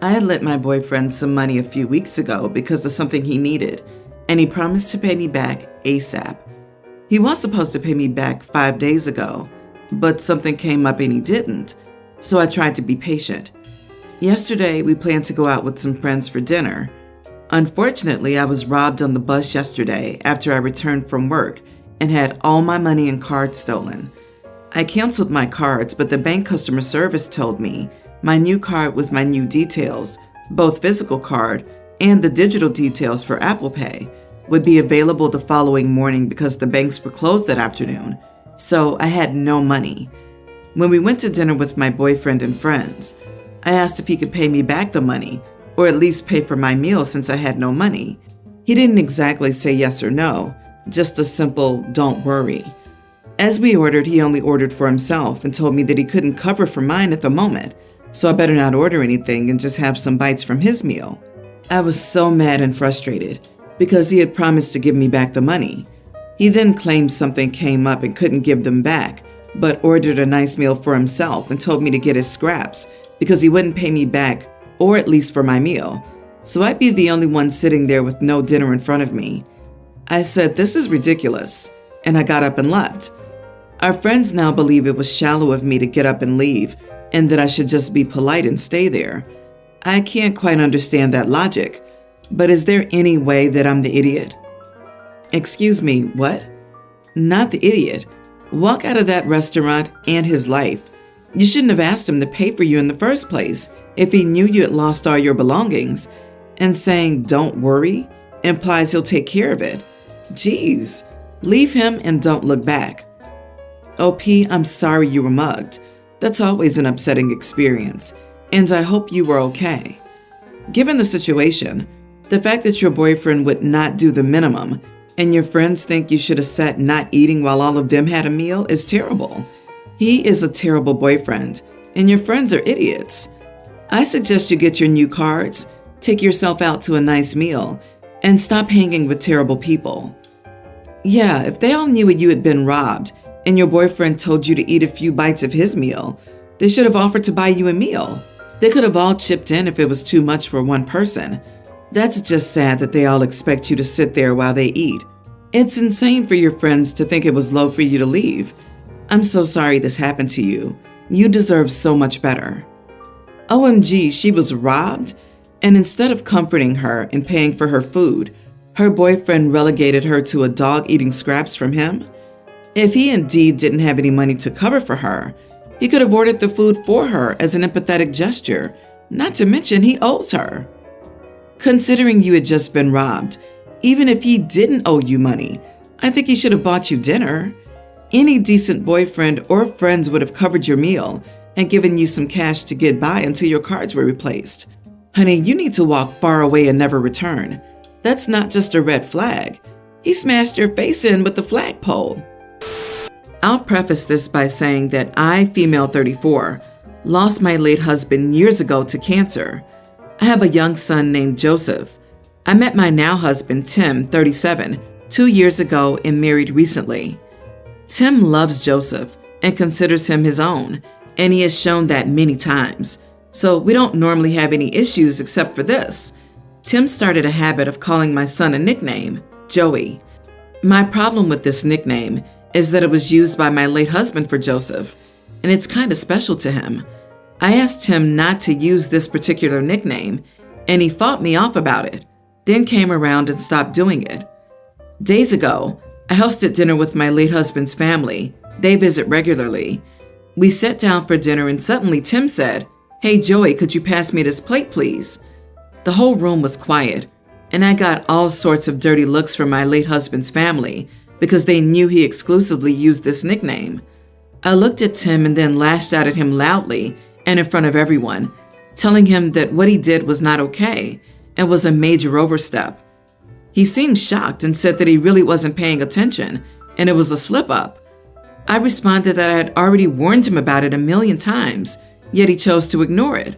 I had lent my boyfriend some money a few weeks ago because of something he needed, and he promised to pay me back ASAP. He was supposed to pay me back 5 days ago, but something came up and he didn't, so I tried to be patient. Yesterday, we planned to go out with some friends for dinner. Unfortunately, I was robbed on the bus yesterday after I returned from work and had all my money and cards stolen. I canceled my cards, but the bank customer service told me my new card with my new details, both physical card and the digital details for Apple Pay, would be available the following morning because the banks were closed that afternoon, so I had no money. When we went to dinner with my boyfriend and friends, I asked if he could pay me back the money, or at least pay for my meal since I had no money. He didn't exactly say yes or no, just a simple "don't worry." As we ordered, he only ordered for himself and told me that he couldn't cover for mine at the moment, so I better not order anything and just have some bites from his meal. I was so mad and frustrated because he had promised to give me back the money. He then claimed something came up and couldn't give them back, but ordered a nice meal for himself and told me to get his scraps because he wouldn't pay me back, or at least for my meal. So I'd be the only one sitting there with no dinner in front of me. I said, "This is ridiculous," and I got up and left. Our friends now believe it was shallow of me to get up and leave, and that I should just be polite and stay there. I can't quite understand that logic, but is there any way that I'm the idiot? Excuse me, what? Not the idiot. Walk out of that restaurant and his life. You shouldn't have asked him to pay for you in the first place if he knew you had lost all your belongings. And saying "don't worry" implies he'll take care of it. Geez, leave him and don't look back. OP, I'm sorry you were mugged. That's always an upsetting experience, and I hope you were okay. Given the situation, the fact that your boyfriend would not do the minimum and your friends think you should have sat not eating while all of them had a meal is terrible. He is a terrible boyfriend, and your friends are idiots. I suggest you get your new cards, take yourself out to a nice meal, and stop hanging with terrible people. Yeah, if they all knew you had been robbed and your boyfriend told you to eat a few bites of his meal, they should have offered to buy you a meal. They could have all chipped in if it was too much for one person. That's just sad that they all expect you to sit there while they eat. It's insane for your friends to think it was low for you to leave. I'm so sorry this happened to you. You deserve so much better. OMG, she was robbed? And instead of comforting her and paying for her food, her boyfriend relegated her to a dog eating scraps from him? If he indeed didn't have any money to cover for her, he could have ordered the food for her as an empathetic gesture, not to mention he owes her. Considering you had just been robbed, even if he didn't owe you money, I think he should have bought you dinner. Any decent boyfriend or friends would have covered your meal and given you some cash to get by until your cards were replaced. Honey, you need to walk far away and never return. That's not just a red flag. He smashed your face in with the flagpole. I'll preface this by saying that I, female 34, lost my late husband years ago to cancer. I have a young son named Joseph. I met my now husband, Tim, 37, 2 years ago and married recently. Tim loves Joseph and considers him his own, and he has shown that many times. So we don't normally have any issues except for this. Tim started a habit of calling my son a nickname, Joey. My problem with this nickname is that it was used by my late husband for Joseph, and it's kind of special to him. I asked him not to use this particular nickname, and he fought me off about it, then came around and stopped doing it. Days ago, I hosted dinner with my late husband's family. They visit regularly. We sat down for dinner and suddenly Tim said, "Hey Joey, could you pass me this plate, please?" The whole room was quiet, and I got all sorts of dirty looks from my late husband's family because they knew he exclusively used this nickname. I looked at Tim and then lashed out at him loudly and in front of everyone, telling him that what he did was not okay and was a major overstep. He seemed shocked and said that he really wasn't paying attention and it was a slip-up. I responded that I had already warned him about it a million times, yet he chose to ignore it.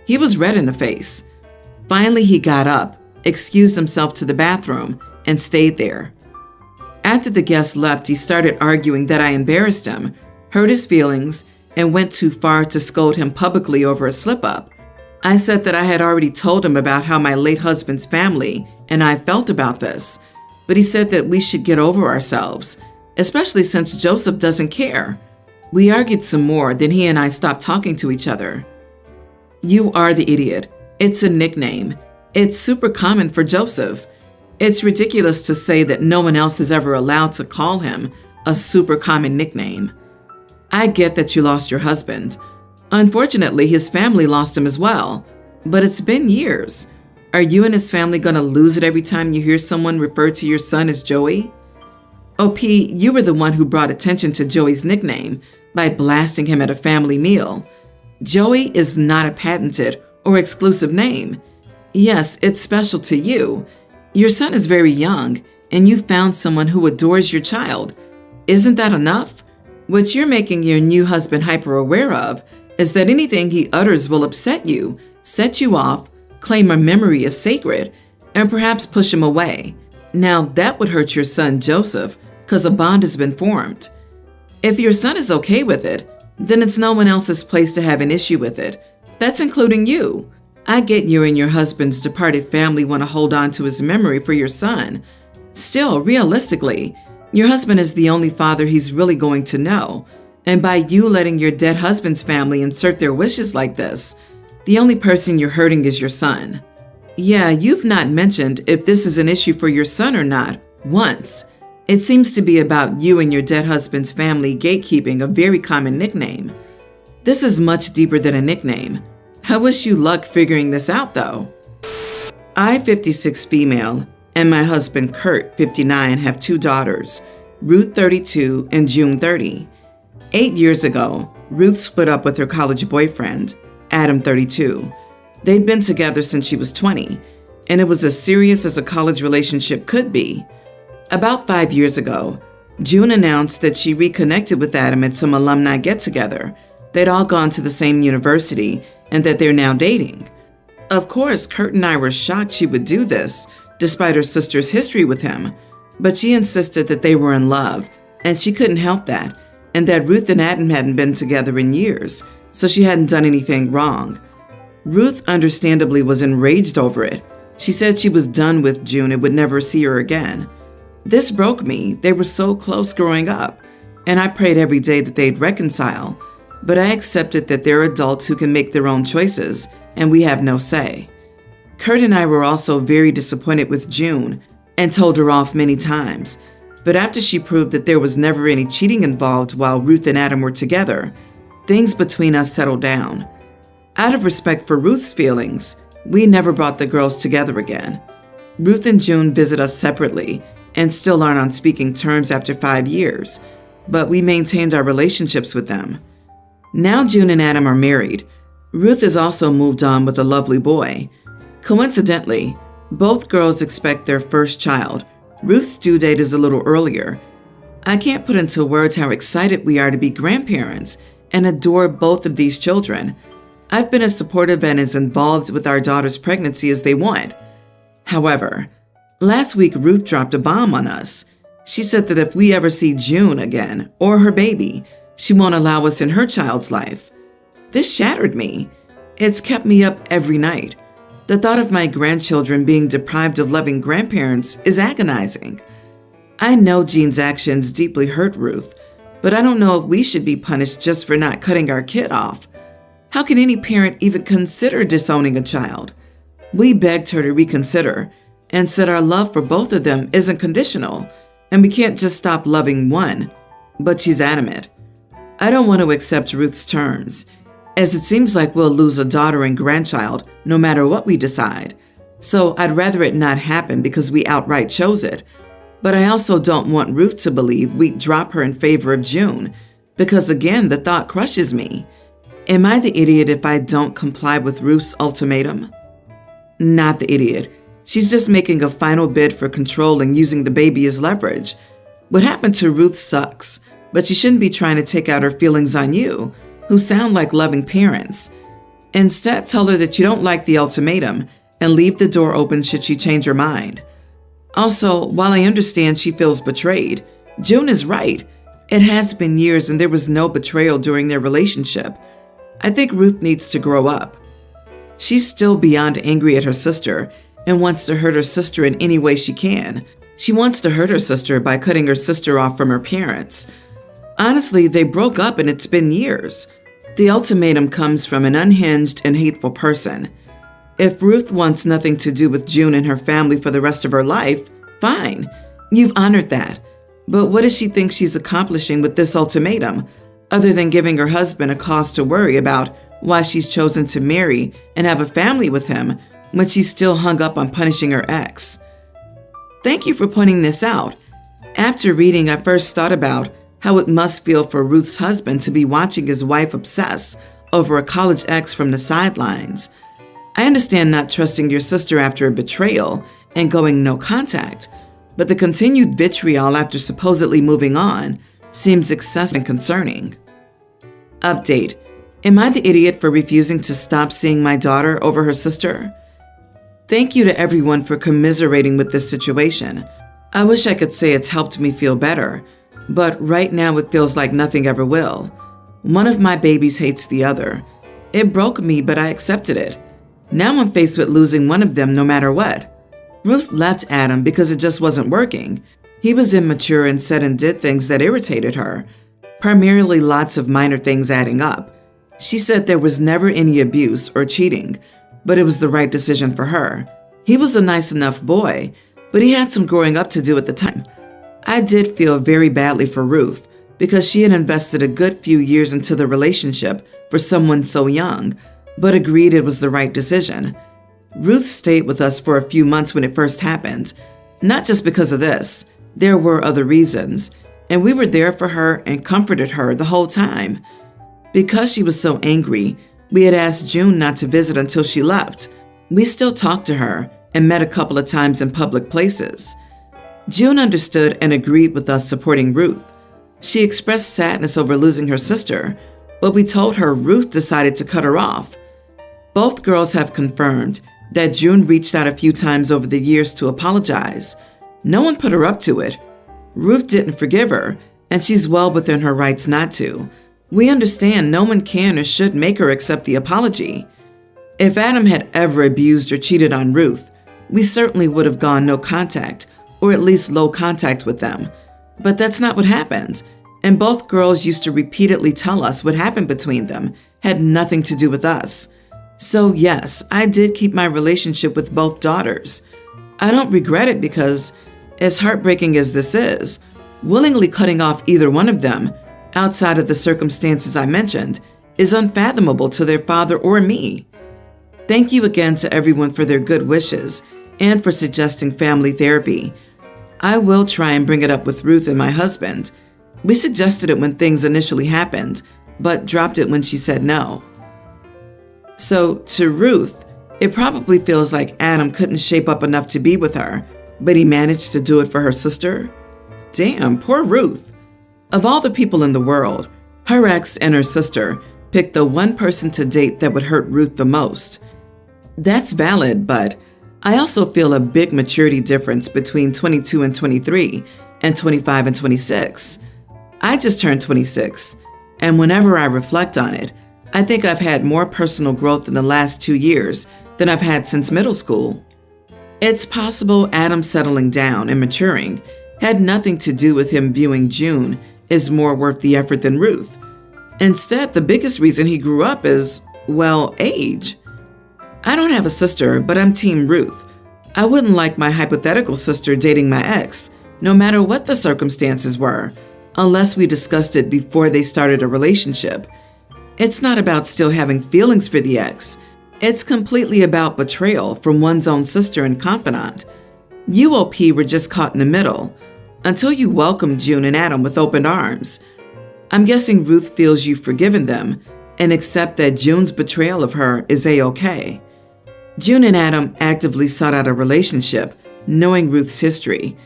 He was red in the face. Finally, he got up, excused himself to the bathroom, and stayed there. After the guests left, he started arguing that I embarrassed him, hurt his feelings, and went too far to scold him publicly over a slip-up. I said that I had already told him about how my late husband's family and I felt about this, but he said that we should get over ourselves, especially since Joseph doesn't care. We argued some more, then he and I stopped talking to each other. You are the idiot. It's a nickname. It's super common for Joseph. It's ridiculous to say that no one else is ever allowed to call him a super common nickname. I get that you lost your husband. Unfortunately, his family lost him as well, but it's been years. Are you and his family going to lose it every time you hear someone refer to your son as Joey? OP, you were the one who brought attention to Joey's nickname by blasting him at a family meal. Joey is not a patented or exclusive name. Yes, it's special to you. Your son is very young, and you found someone who adores your child. Isn't that enough? What you're making your new husband hyper aware of is that anything he utters will upset you, set you off, claim a memory as sacred, and perhaps push him away. Now, that would hurt your son Joseph, because a bond has been formed. If your son is okay with it, then it's no one else's place to have an issue with it. That's including you. I get you and your husband's departed family want to hold on to his memory for your son. Still, realistically, your husband is the only father he's really going to know, and by you letting your dead husband's family insert their wishes like this, the only person you're hurting is your son. Yeah, you've not mentioned if this is an issue for your son or not, once. It seems to be about you and your dead husband's family gatekeeping a very common nickname. This is much deeper than a nickname. I wish you luck figuring this out, though. I, 56 female, and my husband, Kurt, 59, have 2 daughters, Ruth, 32, and June, 30. 8 years ago, Ruth split up with her college boyfriend, Adam, 32. They'd been together since she was 20, and it was as serious as a college relationship could be. About 5 years ago, June announced that she reconnected with Adam at some alumni get-together. They'd all gone to the same university, and that they're now dating. Of course, Kurt and I were shocked she would do this, despite her sister's history with him, but she insisted that they were in love, and she couldn't help that, and that Ruth and Adam hadn't been together in years, so she hadn't done anything wrong. Ruth understandably was enraged over it. She said she was done with June and would never see her again. This broke me. They were so close growing up, and I prayed every day that they'd reconcile, but I accepted that they're adults who can make their own choices, and we have no say. Kurt and I were also very disappointed with June and told her off many times, but after she proved that there was never any cheating involved while Ruth and Adam were together, things between us settled down. Out of respect for Ruth's feelings, we never brought the girls together again. Ruth and June visit us separately and still aren't on speaking terms after 5 years, but we maintained our relationships with them. Now June and Adam are married. Ruth has also moved on with a lovely boy. Coincidentally, both girls expect their first child. Ruth's due date is a little earlier. I can't put into words how excited we are to be grandparents and adore both of these children. I've been as supportive and as involved with our daughter's pregnancy as they want. However, last week Ruth dropped a bomb on us. She said that if we ever see June again, or her baby, she won't allow us in her child's life. This shattered me. It's kept me up every night. The thought of my grandchildren being deprived of loving grandparents is agonizing. I know Jean's actions deeply hurt Ruth, but I don't know if we should be punished just for not cutting our kid off. How can any parent even consider disowning a child? We begged her to reconsider and said our love for both of them isn't conditional, and we can't just stop loving one, but she's adamant. I don't want to accept Ruth's terms, as it seems like we'll lose a daughter and grandchild no matter what we decide. So I'd rather it not happen because we outright chose it. But I also don't want Ruth to believe we'd drop her in favor of June, because again, the thought crushes me. Am I the idiot if I don't comply with Ruth's ultimatum? Not the idiot. She's just making a final bid for control and using the baby as leverage. What happened to Ruth sucks, but she shouldn't be trying to take out her feelings on you, who sound like loving parents. Instead, tell her that you don't like the ultimatum and leave the door open should she change her mind. Also, while I understand she feels betrayed, June is right. It has been years and there was no betrayal during their relationship. I think Ruth needs to grow up. She's still beyond angry at her sister and wants to hurt her sister in any way she can. She wants to hurt her sister by cutting her sister off from her parents. Honestly, they broke up and it's been years. The ultimatum comes from an unhinged and hateful person. If Ruth wants nothing to do with June and her family for the rest of her life, fine. You've honored that. But what does she think she's accomplishing with this ultimatum, other than giving her husband a cause to worry about why she's chosen to marry and have a family with him when she's still hung up on punishing her ex? Thank you for pointing this out. After reading, I first thought about how it must feel for Ruth's husband to be watching his wife obsess over a college ex from the sidelines. I understand not trusting your sister after a betrayal and going no contact, but the continued vitriol after supposedly moving on seems excessive and concerning. Update: am I the idiot for refusing to stop seeing my daughter over her sister? Thank you to everyone for commiserating with this situation. I wish I could say it's helped me feel better, but right now it feels like nothing ever will. One of my babies hates the other. It broke me, but I accepted it. Now I'm faced with losing one of them no matter what. Ruth left Adam because it just wasn't working. He was immature and said and did things that irritated her, primarily lots of minor things adding up. She said there was never any abuse or cheating, but it was the right decision for her. He was a nice enough boy, but he had some growing up to do at the time. I did feel very badly for Ruth because she had invested a good few years into the relationship for someone so young, but agreed it was the right decision. Ruth stayed with us for a few months when it first happened, not just because of this. There were other reasons, and we were there for her and comforted her the whole time. Because she was so angry, we had asked June not to visit until she left. We still talked to her and met a couple of times in public places. June understood and agreed with us supporting Ruth. She expressed sadness over losing her sister, but we told her Ruth decided to cut her off. Both girls have confirmed that June reached out a few times over the years to apologize. No one put her up to it. Ruth didn't forgive her, and she's well within her rights not to. We understand no one can or should make her accept the apology. If Adam had ever abused or cheated on Ruth, we certainly would have gone no contact, or at least low contact with them. But that's not what happened, and both girls used to repeatedly tell us what happened between them had nothing to do with us. So yes, I did keep my relationship with both daughters. I don't regret it because, as heartbreaking as this is, willingly cutting off either one of them, outside of the circumstances I mentioned, is unfathomable to their father or me. Thank you again to everyone for their good wishes and for suggesting family therapy. I will try and bring it up with Ruth and my husband. We suggested it when things initially happened, but dropped it when she said no. So, to Ruth, it probably feels like Adam couldn't shape up enough to be with her, but he managed to do it for her sister? Damn, poor Ruth. Of all the people in the world, her ex and her sister picked the one person to date that would hurt Ruth the most. That's valid, but I also feel a big maturity difference between 22 and 23 and 25 and 26. I just turned 26, and whenever I reflect on it, I think I've had more personal growth in the last 2 years than I've had since middle school. It's possible Adam settling down and maturing had nothing to do with him viewing June as more worth the effort than Ruth. Instead, the biggest reason he grew up is, well, age. I don't have a sister, but I'm Team Ruth. I wouldn't like my hypothetical sister dating my ex, no matter what the circumstances were, unless we discussed it before they started a relationship. It's not about still having feelings for the ex. It's completely about betrayal from one's own sister and confidant. You, OP, were just caught in the middle, until you welcomed June and Adam with open arms. I'm guessing Ruth feels you've forgiven them and accept that June's betrayal of her is A-okay. June and Adam actively sought out a relationship, knowing Ruth's history.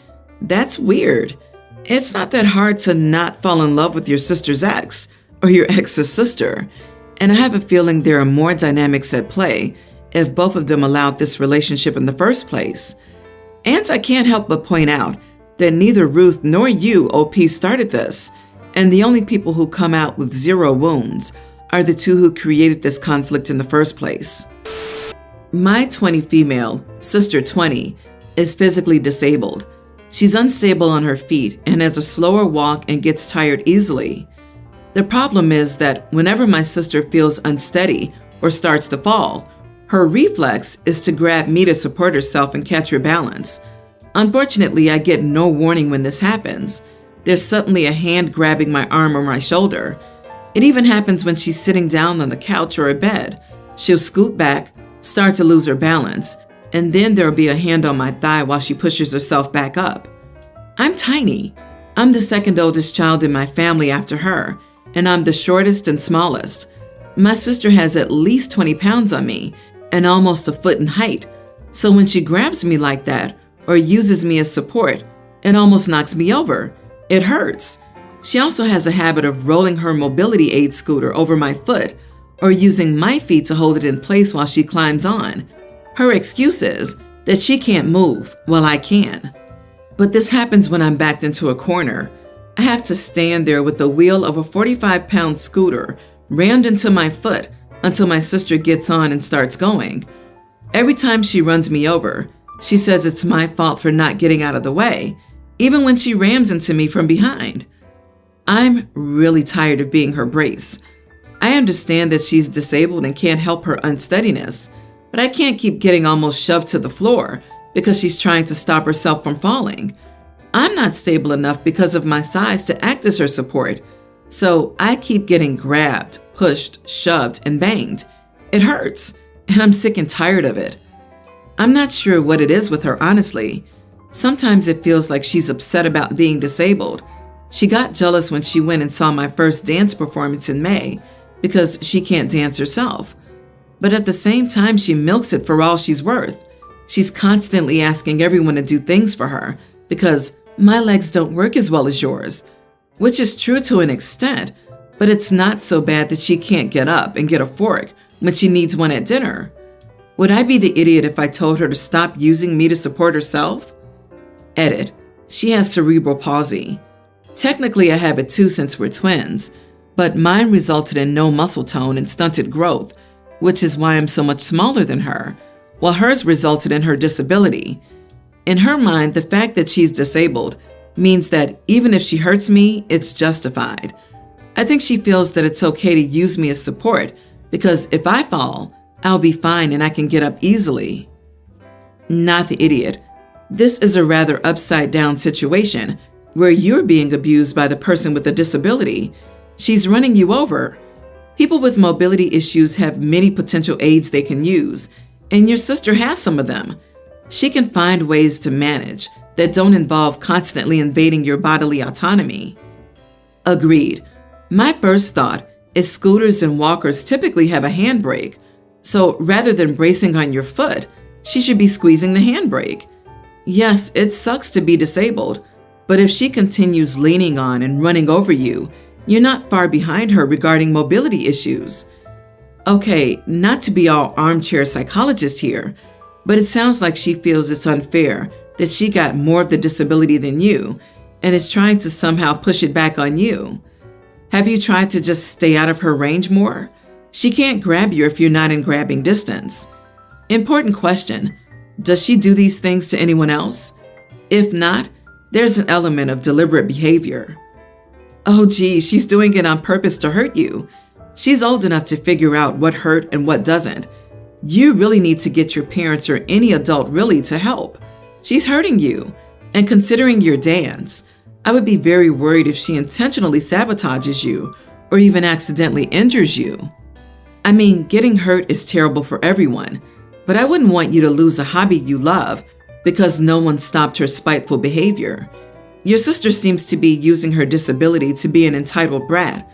That's weird. It's not that hard to not fall in love with your sister's ex or your ex's sister, and I have a feeling there are more dynamics at play if both of them allowed this relationship in the first place. And I can't help but point out that neither Ruth nor you, OP, started this, and the only people who come out with zero wounds are the two who created this conflict in the first place. My 20 female, sister 20, is physically disabled. She's unstable on her feet and has a slower walk and gets tired easily. The problem is that whenever my sister feels unsteady or starts to fall, her reflex is to grab me to support herself and catch her balance. Unfortunately, I get no warning when this happens. There's suddenly a hand grabbing my arm or my shoulder. It even happens when she's sitting down on the couch or a bed. She'll scoot back, start to lose her balance, and then there'll be a hand on my thigh while she pushes herself back up. I'm tiny. I'm the second oldest child in my family after her, and I'm the shortest and smallest. My sister has at least 20 pounds on me and almost a foot in height, so when she grabs me like that or uses me as support, it almost knocks me over. It hurts. She also has a habit of rolling her mobility aid scooter over my foot or using my feet to hold it in place while she climbs on. Her excuse is that she can't move while I can. But this happens when I'm backed into a corner. I have to stand there with the wheel of a 45-pound scooter rammed into my foot until my sister gets on and starts going. Every time she runs me over, she says it's my fault for not getting out of the way, even when she rams into me from behind. I'm really tired of being her brace. I understand that she's disabled and can't help her unsteadiness, but I can't keep getting almost shoved to the floor because she's trying to stop herself from falling. I'm not stable enough because of my size to act as her support, so I keep getting grabbed, pushed, shoved, and banged. It hurts, and I'm sick and tired of it. I'm not sure what it is with her, honestly. Sometimes it feels like she's upset about being disabled. She got jealous when she went and saw my first dance performance in May because she can't dance herself. But at the same time, she milks it for all she's worth. She's constantly asking everyone to do things for her because my legs don't work as well as yours, which is true to an extent, but it's not so bad that she can't get up and get a fork when she needs one at dinner. Would I be the idiot if I told her to stop using me to support herself? Edit. She has cerebral palsy. Technically, I have it too since we're twins, but mine resulted in no muscle tone and stunted growth, which is why I'm so much smaller than her, while hers resulted in her disability. In her mind, the fact that she's disabled means that even if she hurts me, it's justified. I think she feels that it's okay to use me as support because if I fall, I'll be fine and I can get up easily. Not the idiot. This is a rather upside-down situation where you're being abused by the person with a disability. She's running you over. People with mobility issues have many potential aids they can use, and your sister has some of them. She can find ways to manage that don't involve constantly invading your bodily autonomy. Agreed. My first thought is scooters and walkers typically have a handbrake, so rather than bracing on your foot, she should be squeezing the handbrake. Yes, it sucks to be disabled, but if she continues leaning on and running over you, you're not far behind her regarding mobility issues. Okay, not to be all armchair psychologist here, but it sounds like she feels it's unfair that she got more of the disability than you and is trying to somehow push it back on you. Have you tried to just stay out of her range more? She can't grab you if you're not in grabbing distance. Important question. Does she do these things to anyone else? If not, there's an element of deliberate behavior. Oh gee, she's doing it on purpose to hurt you. She's old enough to figure out what hurt and what doesn't. You really need to get your parents or any adult really to help. She's hurting you. And considering your dance, I would be very worried if she intentionally sabotages you or even accidentally injures you. I mean, getting hurt is terrible for everyone, but I wouldn't want you to lose a hobby you love because no one stopped her spiteful behavior. Your sister seems to be using her disability to be an entitled brat.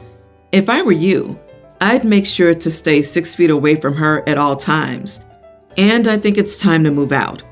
If I were you, I'd make sure to stay 6 feet away from her at all times. And I think it's time to move out.